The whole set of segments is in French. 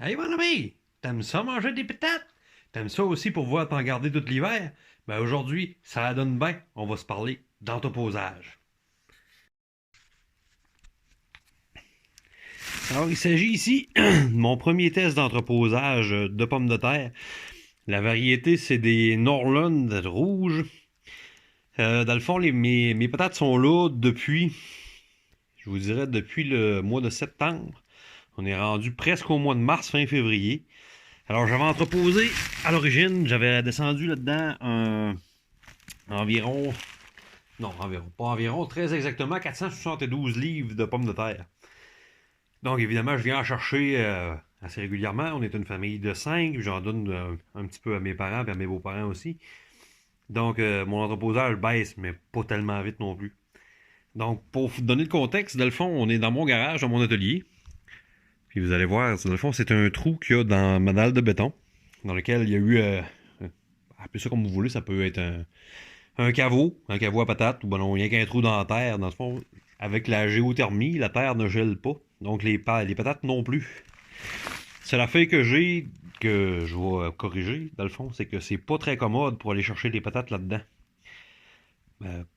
Hey mon ami, t'aimes ça manger des patates? T'aimes ça aussi pour pouvoir t'en garder tout l'hiver? Ben aujourd'hui, ça donne bien, on va se parler d'entreposage. Alors il s'agit ici de mon premier test d'entreposage de pommes de terre. La variété c'est des Norland rouges. Dans le fond, mes patates sont là depuis, je vous dirais, depuis le mois de septembre. On est rendu presque au mois de mars, fin février. Alors j'avais entreposé à l'origine, j'avais descendu là-dedans environ, non environ, pas environ, très exactement 472 livres de pommes de terre. Donc évidemment, je viens en chercher assez régulièrement. On est une famille de 5, j'en donne un petit peu à mes parents et à mes beaux-parents aussi. Donc mon entreposage baisse, mais pas tellement vite non plus. Donc pour vous donner le contexte, dans le fond, on est dans mon garage, dans mon atelier. Puis vous allez voir, dans le fond, c'est un trou qu'il y a dans ma dalle de béton, dans lequel il y a eu, appelez ça comme vous voulez, ça peut être un caveau à patates, ou ben non, il n'y a qu'un trou dans la terre. Dans le fond, avec la géothermie, la terre ne gèle pas, donc les patates non plus. C'est la fait que j'ai, que je vais corriger, dans le fond, c'est que c'est pas très commode pour aller chercher les patates là-dedans.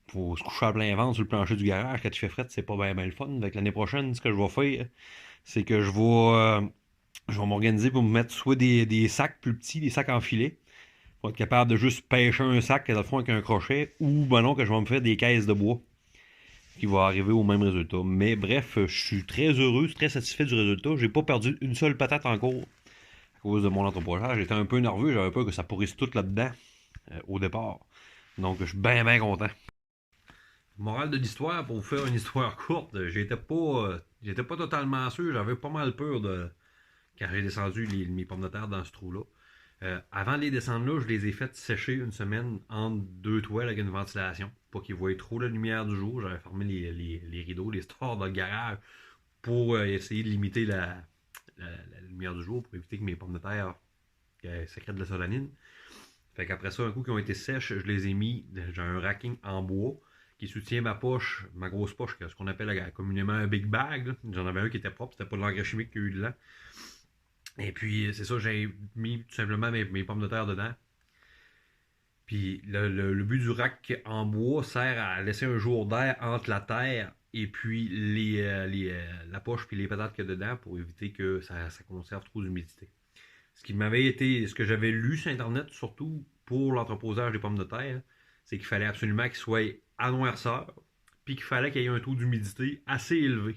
Pour se coucher à plein ventre sur le plancher du garage, quand il fait fret, c'est pas bien le fun. Avec l'année prochaine, ce que je vais faire, c'est que je vais m'organiser pour me mettre soit des sacs plus petits, des sacs en filet, pour être capable de juste pêcher un sac, dans le fond, avec un crochet, ou ben non, que je vais me faire des caisses de bois, qui va arriver au même résultat. Mais bref, je suis très heureux, très satisfait du résultat. J'ai pas perdu une seule patate encore à cause de mon entreposage. J'étais un peu nerveux, j'avais peur que ça pourrisse tout là-dedans au départ. Donc je suis bien content. Morale de l'histoire, pour vous faire une histoire courte, j'étais pas totalement sûr, j'avais pas mal peur de quand j'ai descendu mes pommes de terre dans ce trou-là. Avant de les descendre là, je les ai faites sécher une semaine entre deux toiles avec une ventilation. Pas qu'ils voient trop la lumière du jour. J'avais fermé les rideaux, les stores dans le garage pour essayer de limiter la lumière du jour pour éviter que mes pommes de terre sécrètent de la solanine. Fait qu'après ça, un coup qui ont été sèches, je les ai mis. J'ai un racking en bois qui soutient ma poche, ma grosse poche, ce qu'on appelle communément un big bag. J'en avais un qui était propre, c'était pas de l'engrais chimique qu'il y a eu dedans. Et puis, c'est ça, j'ai mis tout simplement mes pommes de terre dedans. Puis, le but du rack en bois sert à laisser un jour d'air entre la terre et puis la poche puis les patates qu'il y a dedans pour éviter que ça conserve trop d'humidité. Ce que j'avais lu sur Internet, surtout pour l'entreposage des pommes de terre, c'est qu'il fallait absolument qu'ils soient à noirceur, puis qu'il fallait qu'il y ait un taux d'humidité assez élevé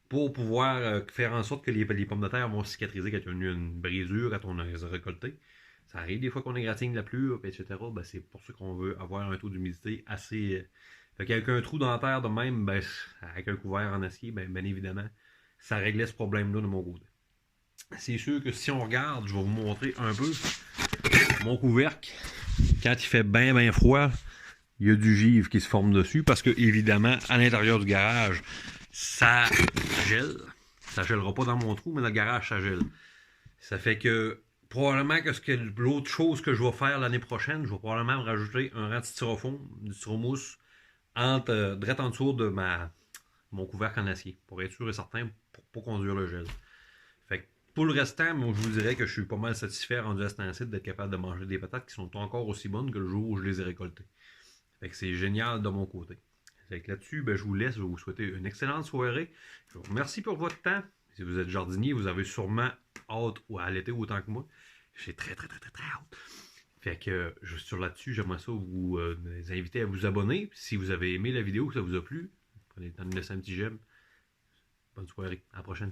pour pouvoir faire en sorte que les pommes de terre vont cicatriser quand il y a eu une brisure, quand on les a récoltées. Ça arrive des fois qu'on égratigne la pluie, etc. Ben, c'est pour ça qu'on veut avoir un taux d'humidité assez. Fait qu'avec un trou dans la terre de même, ben, avec un couvert en acier, ben, bien évidemment, ça réglait ce problème-là de mon côté. C'est sûr que si on regarde, je vais vous montrer un peu mon couvercle. Quand il fait bien froid, il y a du givre qui se forme dessus parce que, évidemment, à l'intérieur du garage, ça gèle. Ça gèlera pas dans mon trou, mais dans le garage, ça gèle. Ça fait que probablement que l'autre chose que je vais faire l'année prochaine, je vais probablement me rajouter un rang de styrofoam, du styromousse, direct en dessous de mon couvercle en acier, pour être sûr et certain, pour pas conduire le gel. Fait que pour le restant, moi, je vous dirais que je suis pas mal satisfait rendu à cet incite d'être capable de manger des patates qui sont encore aussi bonnes que le jour où je les ai récoltées. Fait que c'est génial de mon côté. Fait que là-dessus, ben, je vous laisse, je vais vous souhaiter une excellente soirée. Je vous remercie pour votre temps. Si vous êtes jardinier, vous avez sûrement hâte à l'été autant que moi. J'ai très hâte. Fait que sur là-dessus, j'aimerais ça vous inviter à vous abonner. Si vous avez aimé la vidéo, que ça vous a plu, prenez le temps de laisser un petit j'aime. Bonne soirée. À la prochaine.